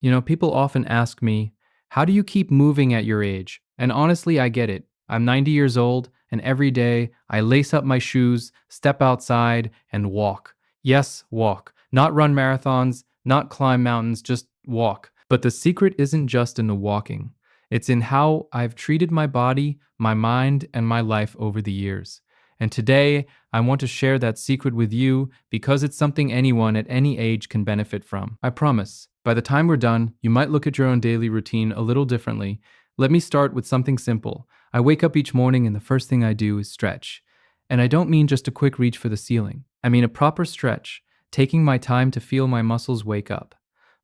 People often ask me, how do you keep moving at your age? And honestly, I get it. I'm 90 years old, and every day I lace up my shoes, step outside, and walk. Yes, walk. Not run marathons, not climb mountains, just walk. But the secret isn't just in the walking, it's in how I've treated my body, my mind, and my life over the years. And today, I want to share that secret with you because it's something anyone at any age can benefit from. I promise. By the time we're done, you might look at your own daily routine a little differently. Let me start with something simple. I wake up each morning and the first thing I do is stretch. And I don't mean just a quick reach for the ceiling. I mean a proper stretch, taking my time to feel my muscles wake up.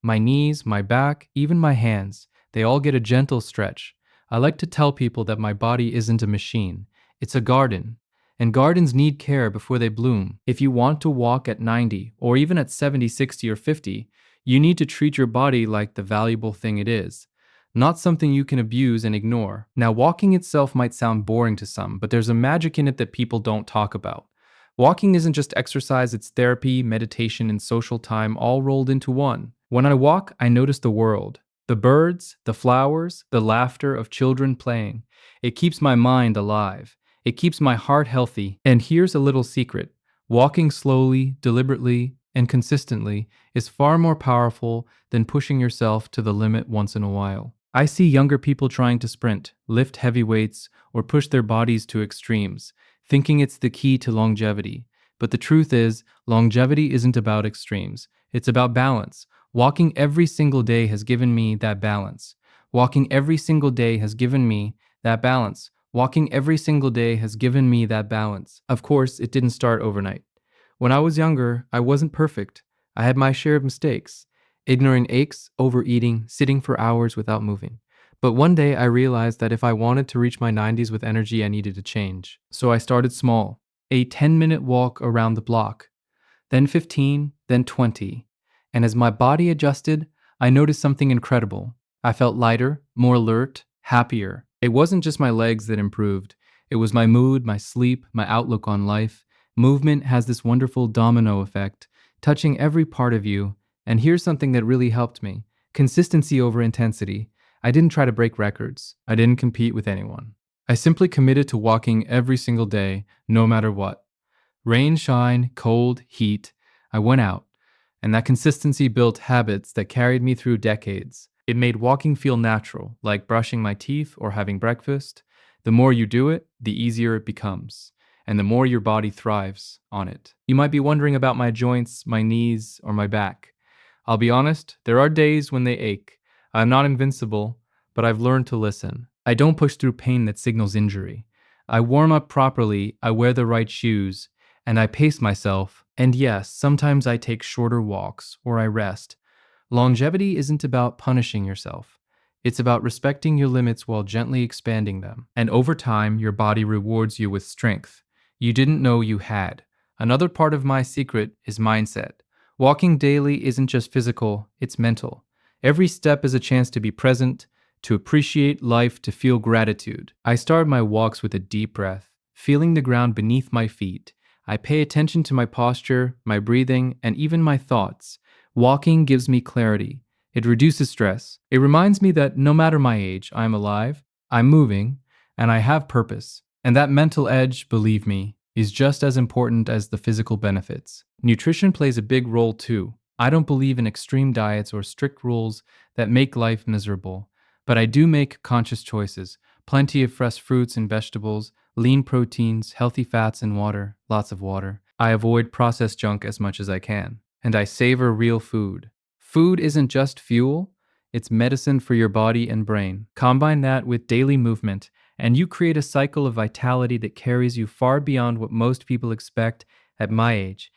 My knees, my back, even my hands, they all get a gentle stretch. I like to tell people that my body isn't a machine. It's a garden. And gardens need care before they bloom. If you want to walk at 90, or even at 70, 60, or 50, you need to treat your body like the valuable thing it is, not something you can abuse and ignore. Now, walking itself might sound boring to some, but there's a magic in it that people don't talk about. Walking isn't just exercise, it's therapy, meditation, and social time all rolled into one. When I walk, I notice the world. The birds, the flowers, the laughter of children playing. It keeps my mind alive. It keeps my heart healthy. And here's a little secret. Walking slowly, deliberately, and consistently is far more powerful than pushing yourself to the limit once in a while. I see younger people trying to sprint, lift heavy weights, or push their bodies to extremes, thinking it's the key to longevity. But the truth is, longevity isn't about extremes. It's about balance. Walking every single day has given me that balance. Walking every single day has given me that balance. Walking every single day has given me that balance. Of course, it didn't start overnight. When I was younger, I wasn't perfect. I had my share of mistakes. Ignoring aches, overeating, sitting for hours without moving. But one day I realized that if I wanted to reach my 90s with energy, I needed to change. So I started small. A 10-minute walk around the block. Then 15, then 20. And as my body adjusted, I noticed something incredible. I felt lighter, more alert, happier. It wasn't just my legs that improved. It was my mood, my sleep, my outlook on life. Movement has this wonderful domino effect, touching every part of you. And here's something that really helped me. Consistency over intensity. I didn't try to break records. I didn't compete with anyone. I simply committed to walking every single day, no matter what. Rain, shine, cold, heat. I went out. And that consistency built habits that carried me through decades. It made walking feel natural, like brushing my teeth or having breakfast. The more you do it, the easier it becomes, and the more your body thrives on it. You might be wondering about my joints, my knees, or my back. I'll be honest, there are days when they ache. I'm not invincible, but I've learned to listen. I don't push through pain that signals injury. I warm up properly, I wear the right shoes, and I pace myself. And yes, sometimes I take shorter walks or I rest. Longevity isn't about punishing yourself. It's about respecting your limits while gently expanding them. And over time, your body rewards you with strength you didn't know you had. Another part of my secret is mindset. Walking daily isn't just physical, it's mental. Every step is a chance to be present, to appreciate life, to feel gratitude. I start my walks with a deep breath, feeling the ground beneath my feet. I pay attention to my posture, my breathing, and even my thoughts. Walking gives me clarity. It reduces stress. It reminds me that no matter my age, I'm alive, I'm moving, and I have purpose. And that mental edge, believe me, is just as important as the physical benefits. Nutrition plays a big role too. I don't believe in extreme diets or strict rules that make life miserable, but I do make conscious choices. Plenty of fresh fruits and vegetables, lean proteins, healthy fats and water, lots of water. I avoid processed junk as much as I can. And I savor real food. Food isn't just fuel, it's medicine for your body and brain. Combine that with daily movement, and you create a cycle of vitality that carries you far beyond what most people expect at my age.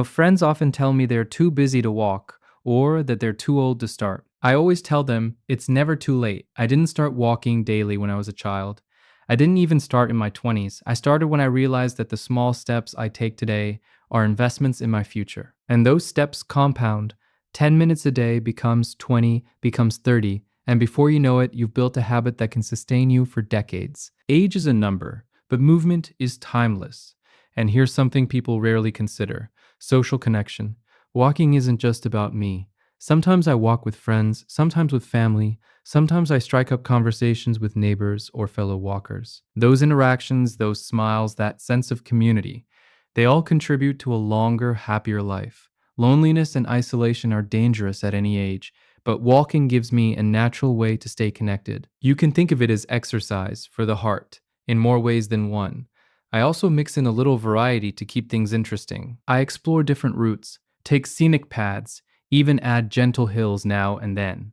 Friends often tell me they're too busy to walk or that they're too old to start. I always tell them it's never too late. I didn't start walking daily when I was a child. I didn't even start in my 20s. I started when I realized that the small steps I take today are investments in my future. And those steps compound. 10 minutes a day becomes 20, becomes 30, and before you know it, you've built a habit that can sustain you for decades. Age is a number, but movement is timeless. And here's something people rarely consider: social connection. Walking isn't just about me. Sometimes I walk with friends, sometimes with family, sometimes I strike up conversations with neighbors or fellow walkers. Those interactions, those smiles, that sense of community, they all contribute to a longer, happier life. Loneliness and isolation are dangerous at any age, but walking gives me a natural way to stay connected. You can think of it as exercise for the heart in more ways than one. I also mix in a little variety to keep things interesting. I explore different routes, take scenic paths, even add gentle hills now and then.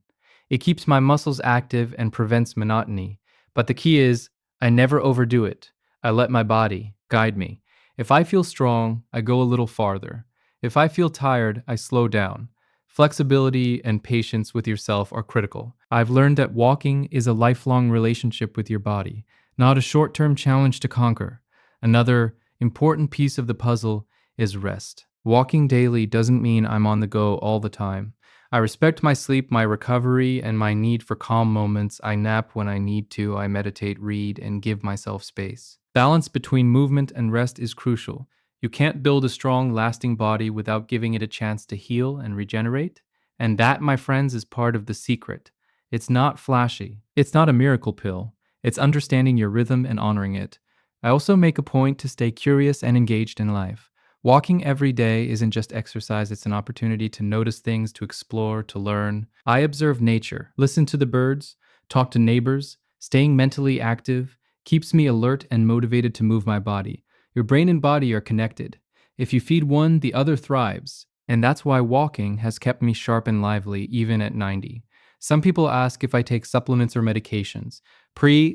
It keeps my muscles active and prevents monotony. But the key is, I never overdo it. I let my body guide me. If I feel strong, I go a little farther. If I feel tired, I slow down. Flexibility and patience with yourself are critical. I've learned that walking is a lifelong relationship with your body, not a short term challenge to conquer. Another important piece of the puzzle is rest. Walking daily doesn't mean I'm on the go all the time. I respect my sleep, my recovery, and my need for calm moments. I nap when I need to, I meditate, read, and give myself space. Balance between movement and rest is crucial. You can't build a strong, lasting body without giving it a chance to heal and regenerate. And that, my friends, is part of the secret. It's not flashy, it's not a miracle pill. It's understanding your rhythm and honoring it. I also make a point to stay curious and engaged in life. Walking every day isn't just exercise, it's an opportunity to notice things, to explore, to learn. I observe nature, listen to the birds, talk to neighbors. Staying mentally active keeps me alert and motivated to move my body. Your brain and body are connected. If you feed one, the other thrives. And that's why walking has kept me sharp and lively even at 90. Some people ask if I take supplements or medications.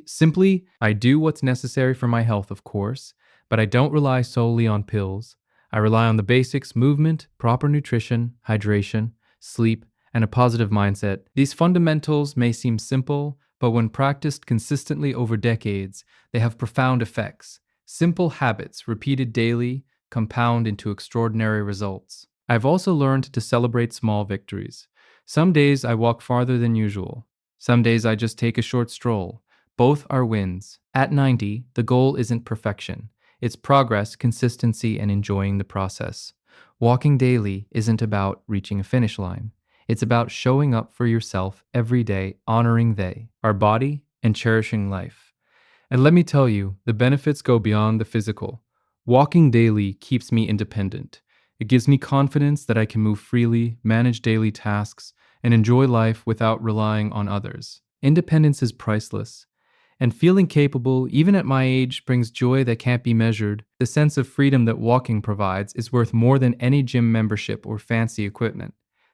Simply, I do what's necessary for my health, of course, but I don't rely solely on pills. I rely on the basics: movement, proper nutrition, hydration, sleep, and a positive mindset. These fundamentals may seem simple, but when practiced consistently over decades, they have profound effects. Simple habits, repeated daily, compound into extraordinary results. I've also learned to celebrate small victories. Some days I walk farther than usual. Some days I just take a short stroll. Both are wins. At 90, the goal isn't perfection. It's progress, consistency, and enjoying the process. Walking daily isn't about reaching a finish line. It's about showing up for yourself every day, honoring our body, and cherishing life. And let me tell you, the benefits go beyond the physical. Walking daily keeps me independent. It gives me confidence that I can move freely, manage daily tasks, and enjoy life without relying on others. Independence is priceless. And feeling capable, even at my age, brings joy that can't be measured. The sense of freedom that walking provides is worth more than any gym membership or fancy equipment.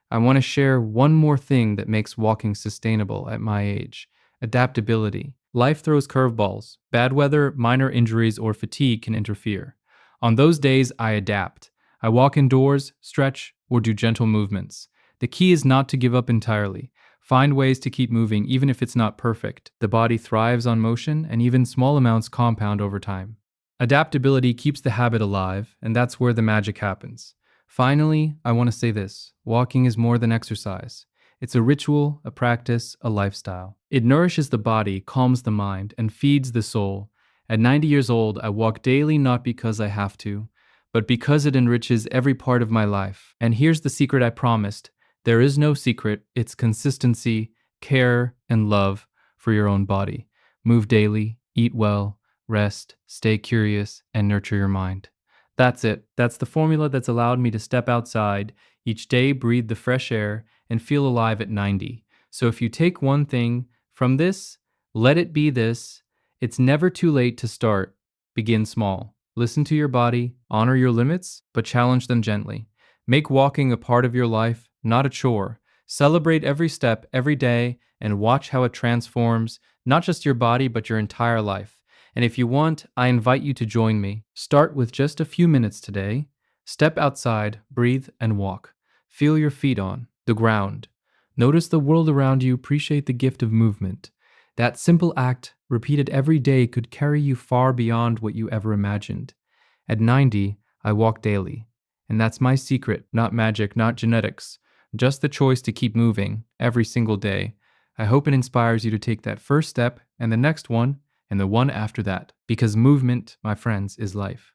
I want to share one more thing that makes walking sustainable at my age: adaptability. Life throws curveballs. Bad weather, minor injuries, or fatigue can interfere. On those days, I adapt. I walk indoors, stretch, or do gentle movements. The key is not to give up entirely. Find ways to keep moving even if it's not perfect. The body thrives on motion, and even small amounts compound over time. Adaptability keeps the habit alive, and that's where the magic happens. Finally, I want to say this: walking is more than exercise. It's a ritual, a practice, a lifestyle. It nourishes the body, calms the mind, and feeds the soul. At 90 years old, I walk daily not because I have to, but because it enriches every part of my life. And here's the secret I promised: there is no secret, it's consistency, care, and love for your own body. Move daily, eat well, rest, stay curious, and nurture your mind. That's it. That's the formula that's allowed me to step outside each day, breathe the fresh air, and feel alive at 90. So if you take one thing from this, let it be this: it's never too late to start. Begin small. Listen to your body, honor your limits, but challenge them gently. Make walking a part of your life, not a chore. Celebrate every step, every day, and watch how it transforms not just your body, but your entire life. And if you want, I invite you to join me. Start with just a few minutes today. Step outside, breathe, and walk. Feel your feet on the ground. Notice the world around you, appreciate the gift of movement. That simple act, repeated every day, could carry you far beyond what you ever imagined. At 90, I walk daily. And that's my secret: not magic, not genetics, just the choice to keep moving every single day. I hope it inspires you to take that first step, and the next one, and the one after that. Because movement, my friends, is life.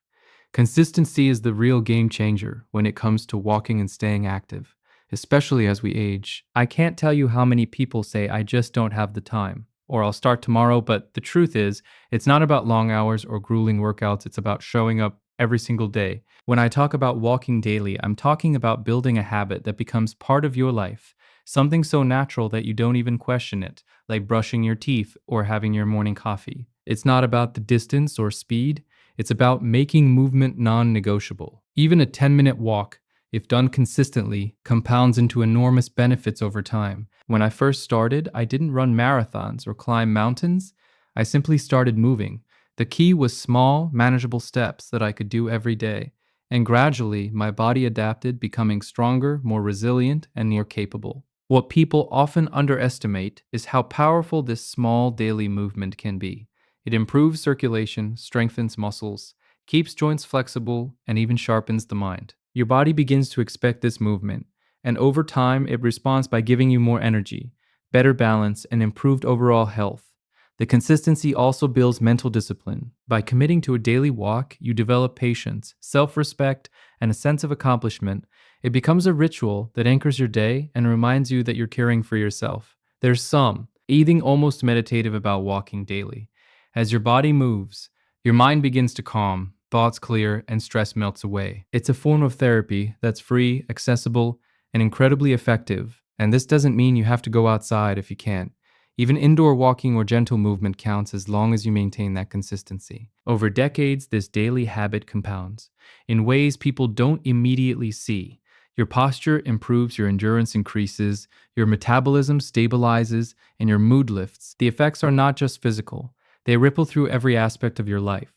Consistency is the real game changer when it comes to walking and staying active. especially as we age. I can't tell you how many people say, I just don't have the time, or I'll start tomorrow, but the truth is, it's not about long hours or grueling workouts, it's about showing up every single day. When I talk about walking daily, I'm talking about building a habit that becomes part of your life, something so natural that you don't even question it, like brushing your teeth or having your morning coffee. It's not about the distance or speed, it's about making movement non negotiable. Even a 10-minute walk, if done consistently, compounds into enormous benefits over time. When I first started, I didn't run marathons or climb mountains. I simply started moving. The key was small, manageable steps that I could do every day. And gradually, my body adapted, becoming stronger, more resilient, and near capable. What people often underestimate is how powerful this small daily movement can be. It improves circulation, strengthens muscles, keeps joints flexible, and even sharpens the mind. Your body begins to expect this movement, and over time, it responds by giving you more energy, better balance, and improved overall health. The consistency also builds mental discipline. By committing to a daily walk, you develop patience, self respect, and a sense of accomplishment. It becomes a ritual that anchors your day and reminds you that you're caring for yourself. There's something almost meditative about walking daily. As your body moves, your mind begins to calm, thoughts clear, and stress melts away. It's a form of therapy that's free, accessible, and incredibly effective. And this doesn't mean you have to go outside if you can't. Even indoor walking or gentle movement counts as long as you maintain that consistency. Over decades, this daily habit compounds in ways people don't immediately see. Your posture improves, your endurance increases, your metabolism stabilizes, and your mood lifts. The effects are not just physical, they ripple through every aspect of your life.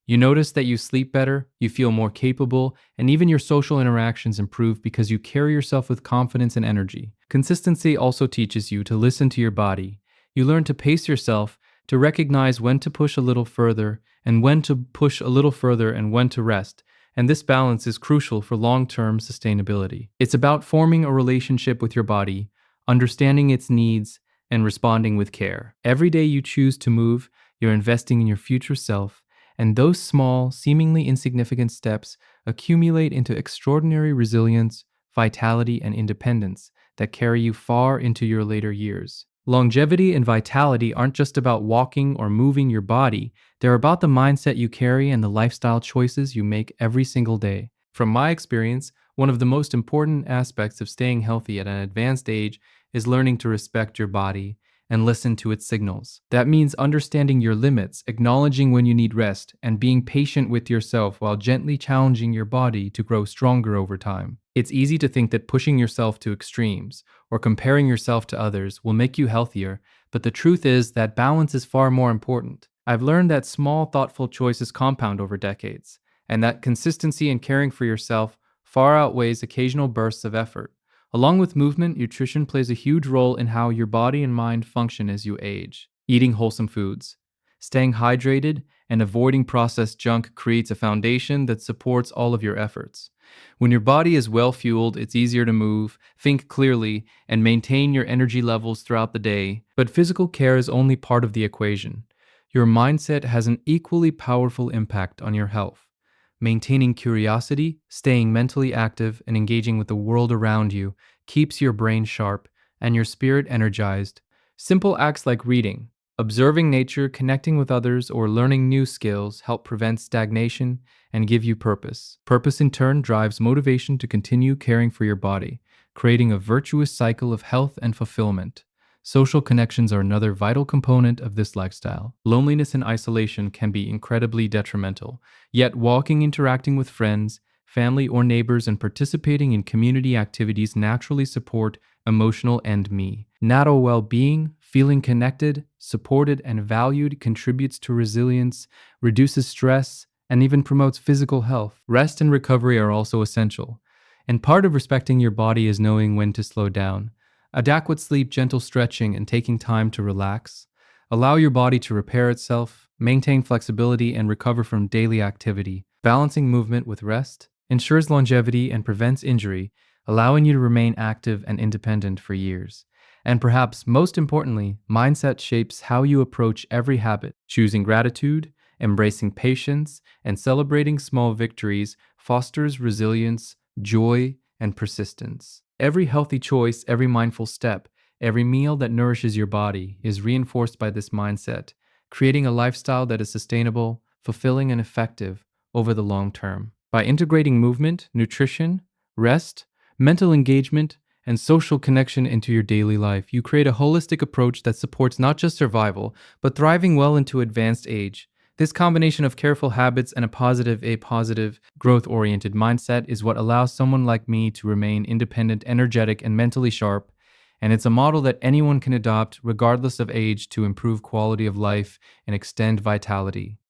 You notice that you sleep better, you feel more capable, and even your social interactions improve because you carry yourself with confidence and energy. Consistency also teaches you to listen to your body. You learn to pace yourself, to recognize when to push a little further, and when to push a little further and when to rest. And this balance is crucial for long-term sustainability. It's about forming a relationship with your body, understanding its needs, and responding with care. Every day you choose to move, you're investing in your future self, and those small, seemingly insignificant steps accumulate into extraordinary resilience, vitality, and independence that carry you far into your later years. Longevity and vitality aren't just about walking or moving your body, they're about the mindset you carry and the lifestyle choices you make every single day. From my experience, one of the most important aspects of staying healthy at an advanced age is learning to respect your body and listen to its signals. That means understanding your limits, acknowledging when you need rest, and being patient with yourself while gently challenging your body to grow stronger over time. It's easy to think that pushing yourself to extremes or comparing yourself to others will make you healthier, but the truth is that balance is far more important. I've learned that small, thoughtful choices compound over decades, and that consistency in caring for yourself far outweighs occasional bursts of effort. Along with movement, nutrition plays a huge role in how your body and mind function as you age. Eating wholesome foods, staying hydrated, and avoiding processed junk creates a foundation that supports all of your efforts. When your body is well fueled, it's easier to move, think clearly, and maintain your energy levels throughout the day. But physical care is only part of the equation. Your mindset has an equally powerful impact on your health. Maintaining curiosity, staying mentally active, and engaging with the world around you keeps your brain sharp and your spirit energized. Simple acts like reading, observing nature, connecting with others, or learning new skills help prevent stagnation and give you purpose. Purpose, in turn, drives motivation to continue caring for your body, creating a virtuous cycle of health and fulfillment. Social connections are another vital component of this lifestyle. Loneliness and isolation can be incredibly detrimental, yet walking, interacting with friends, family, or neighbors, and participating in community activities naturally support emotional and mental well-being. Feeling connected, supported, and valued contributes to resilience, reduces stress, and even promotes physical health. Rest and recovery are also essential, and part of respecting your body is knowing when to slow down. Adequate sleep, gentle stretching, and taking time to relax allow your body to repair itself, maintain flexibility, and recover from daily activity. Balancing movement with rest ensures longevity and prevents injury, allowing you to remain active and independent for years. And perhaps most importantly, mindset shapes how you approach every habit. Choosing gratitude, embracing patience, and celebrating small victories fosters resilience, joy, and persistence. Every healthy choice, every mindful step, every meal that nourishes your body is reinforced by this mindset, creating a lifestyle that is sustainable, fulfilling, and effective over the long term. By integrating movement, nutrition, rest, mental engagement, and social connection into your daily life, you create a holistic approach that supports not just survival, but thriving well into advanced age. This combination of careful habits and a positive, growth oriented mindset is what allows someone like me to remain independent, energetic, and mentally sharp. And it's a model that anyone can adopt, regardless of age, to improve quality of life and extend vitality.